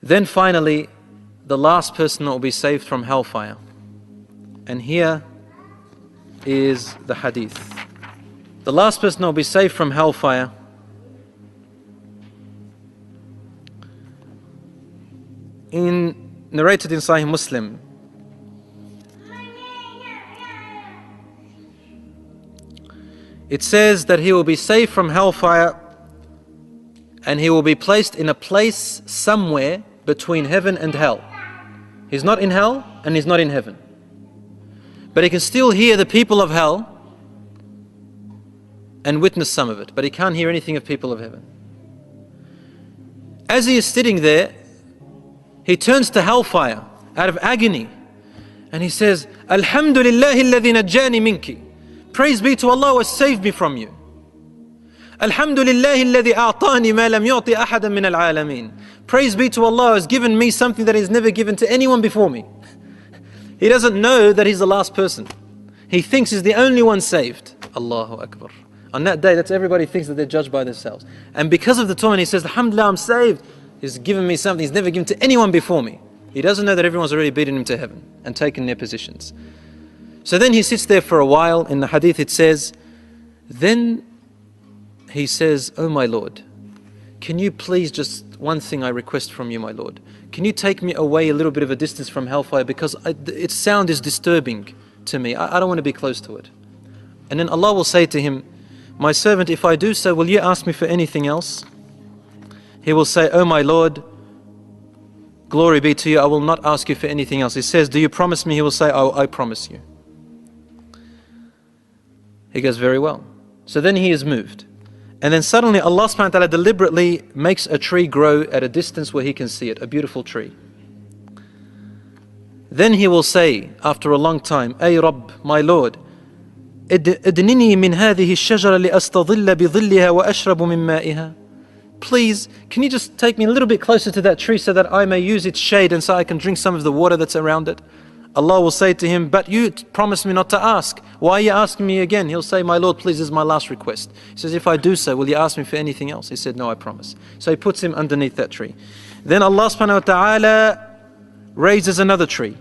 Then finally, the last person that will be saved from hellfire. And here is the hadith. The last person that will be saved from hellfire narrated in Sahih Muslim. It says that he will be saved from hellfire and he will be placed in a place somewhere between heaven and hell. He's not in hell and he's not in heaven. But he can still hear the people of hell and witness some of it. But he can't hear anything of people of heaven. As he is sitting there, he turns to hellfire out of agony. And he says, Alhamdulillahi alladhi najjani minki. Praise be to Allah who has saved me from you. Alhamdulillahi alladhi a'tani ma lam yu'ti ahadan min al-alamin. Praise be to Allah who has given me something that He has never given to anyone before me. He doesn't know that he's the last person. He thinks he's the only one saved. Allahu Akbar. On that day, that's everybody thinks that they're judged by themselves. And because of the torment, he says, Alhamdulillah, I'm saved. He's given me something He's never given to anyone before me. He doesn't know that everyone's already beaten him to heaven and taken their positions. So then he sits there for a while. In the hadith it says, then he says, oh my Lord, can you please just one thing I request from you, my Lord. Can you take me away a little bit of a distance from hellfire, because its sound is disturbing to me. I don't want to be close to it. And then Allah will say to him, my servant, if I do so, will you ask me for anything else? He will say, oh my Lord, glory be to you, I will not ask you for anything else. He says, do you promise me? He will say, oh, I promise you. He goes, very well. So then he is moved. And then suddenly Allah subhanahu wa ta'ala deliberately makes a tree grow at a distance where he can see it, a beautiful tree. Then he will say, after a long time, Ay Rabb, my Lord, ادنني من هذه الشجرة لأستظل بظلها وأشرب من مائها. Please, can you just take me a little bit closer to that tree so that I may use its shade and so I can drink some of the water that's around it? Allah will say to him, but you promised me not to ask. Why are you asking me again? He'll say, my Lord, please, this is my last request. He says, if I do so, will you ask me for anything else? He said, no, I promise. So he puts him underneath that tree. Then Allah subhanahu wa ta'ala raises another tree,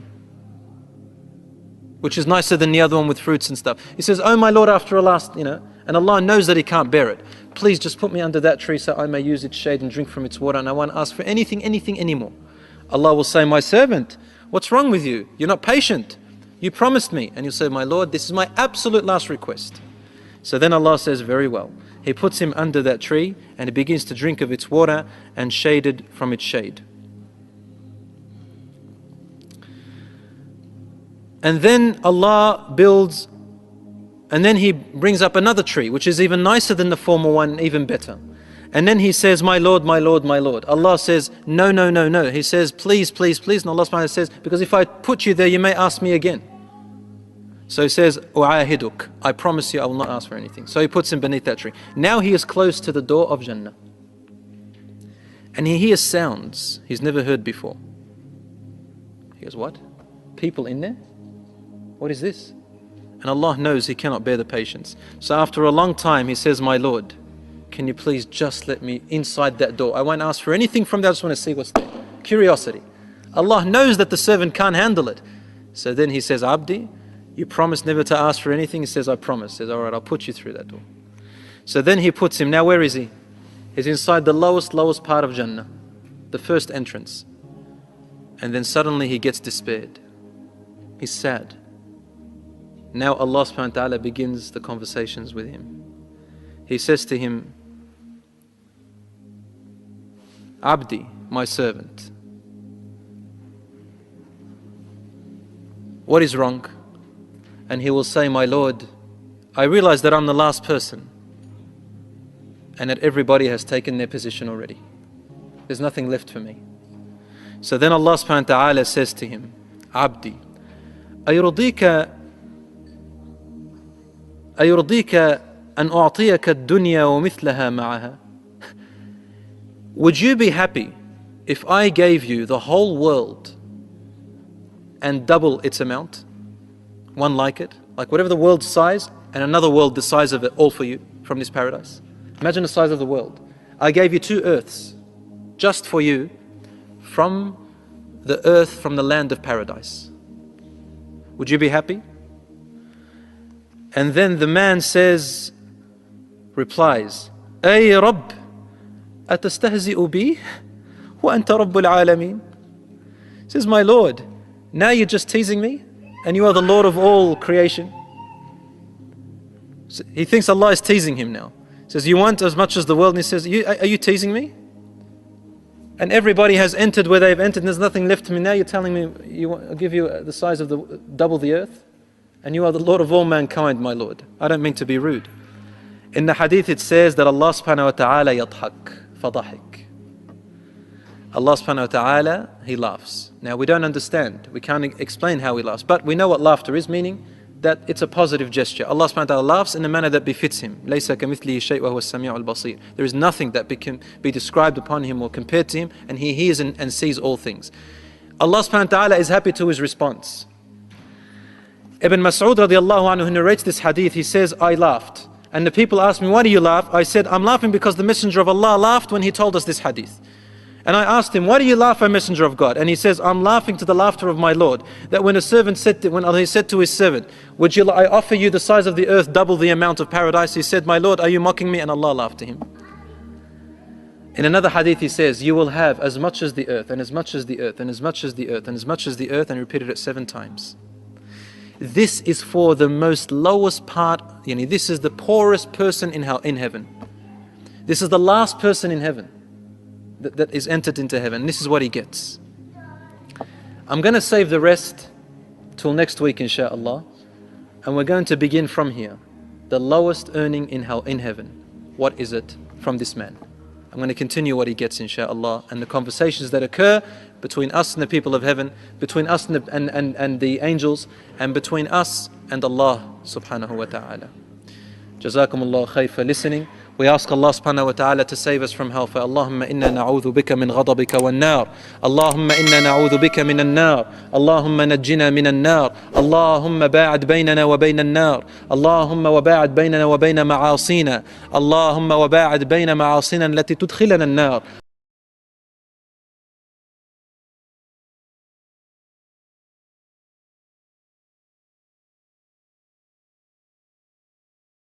which is nicer than the other one with fruits and stuff. He says, oh my Lord, after a last, and Allah knows that he can't bear it. Please just put me under that tree so I may use its shade and drink from its water, and I won't ask for anything anymore. Allah will say, my servant, what's wrong with you? You're not patient. You promised me. And you'll say, my Lord, this is my absolute last request. So then Allah says, very well. He puts him under that tree and he begins to drink of its water and shaded from its shade. And then Allah builds, and then he brings up another tree, which is even nicer than the former one, even better. And then he says, my Lord, my Lord, my Lord. Allah says, no, no, no, no. He says, please, please, please. And Allah subhanahu wa ta'ala says, because if I put you there, you may ask me again. So he says, U'ahiduk, I promise you I will not ask for anything. So he puts him beneath that tree. Now he is close to the door of Jannah. And he hears sounds he's never heard before. He goes, what? People in there? What is this? And Allah knows he cannot bear the patience. So after a long time, he says, my Lord, can you please just let me inside that door? I won't ask for anything from there. I just want to see what's there. Curiosity. Allah knows that the servant can't handle it. So then he says, Abdi, you promised never to ask for anything? He says, I promise. He says, all right, I'll put you through that door. So then he puts him. Now where is he? He's inside the lowest part of Jannah. The first entrance. And then suddenly he gets despaired. He's sad. Now Allah subhanahu wa ta'ala begins the conversations with him. He says to him, Abdi, my servant, what is wrong? And he will say, my Lord, I realize that I'm the last person and that everybody has taken their position already. There's nothing left for me. So then Allah subhanahu wa ta'ala says to him, Abdi, أيرضيك أن أعطيك الدنيا ومثلها معها. Would you be happy if I gave you the whole world and double its amount? One like it, like whatever the world's size, and another world the size of it, all for you from this paradise. Imagine the size of the world. I gave you 2 earths just for you, from the earth, from the land of paradise. Would you be happy? And then the man replies, Ay Rabb, atastahzi'u bi wa anta Rabbul Alameen. Says, my Lord, now you're just teasing me and you are the Lord of all creation. So he thinks Allah is teasing him now. He says, you want as much as the world? And he says, are you teasing me? And everybody has entered where they've entered and there's nothing left to me. Now you're telling me I'll give you the size of double the earth? And you are the Lord of all mankind, my Lord. I don't mean to be rude. In the hadith it says that Allah subhanahu wa ta'ala yadhak, fadahik. Allah subhanahu wa ta'ala, He laughs. Now we don't understand. We can't explain how He laughs. But we know what laughter is, meaning that it's a positive gesture. Allah subhanahu wa ta'ala laughs in a manner that befits Him. لَيْسَ كَمِثْلِهِ شَيْءٌ وَهُوَ السَّمِيعُ الْبَصِيرُ. There is nothing that can be described upon Him or compared to Him, and He hears and sees all things. Allah subhanahu wa ta'ala is happy to His response. Ibn Mas'ud radiallahu anhu, who narrates this hadith, he says, I laughed. And the people asked me, why do you laugh? I said, I'm laughing because the Messenger of Allah laughed when he told us this hadith. And I asked him, why do you laugh, O Messenger of God? And he says, I'm laughing to the laughter of my Lord. That when he said to his servant, I offer you the size of the earth, double the amount of paradise? He said, my Lord, are you mocking me? And Allah laughed to him. In another hadith he says, you will have as much as the earth, and as much as the earth, and as much as the earth, and as much as the earth, and repeated it 7 times. This is for the most lowest part, this is the poorest person in heaven. This is the last person in heaven that is entered into heaven. This is what he gets. I'm going to save the rest till next week, inshaAllah. And we're going to begin from here. The lowest earning in heaven. What is it from this man? I'm going to continue what he gets, inshaAllah, and the conversations that occur between us and the people of heaven, between us and the angels, and between us and Allah subhanahu wa ta'ala. Jazakumullah khair for listening. We ask Allah subhanahu wa ta'ala to save us from hellfire. Allahumma inna na'udhu bika min ghadabika wan nar. Allahumma inna na'udhu bika min an-nar. Allahumma najjina min an-nar. Allahumma ba'ad baynana wa bayna an-nar. Allahumma wa ba'ad baynana wa bayna ma'asina. Allahumma wa ba'ad bayna ma'asina allati tudkhilana an-nar.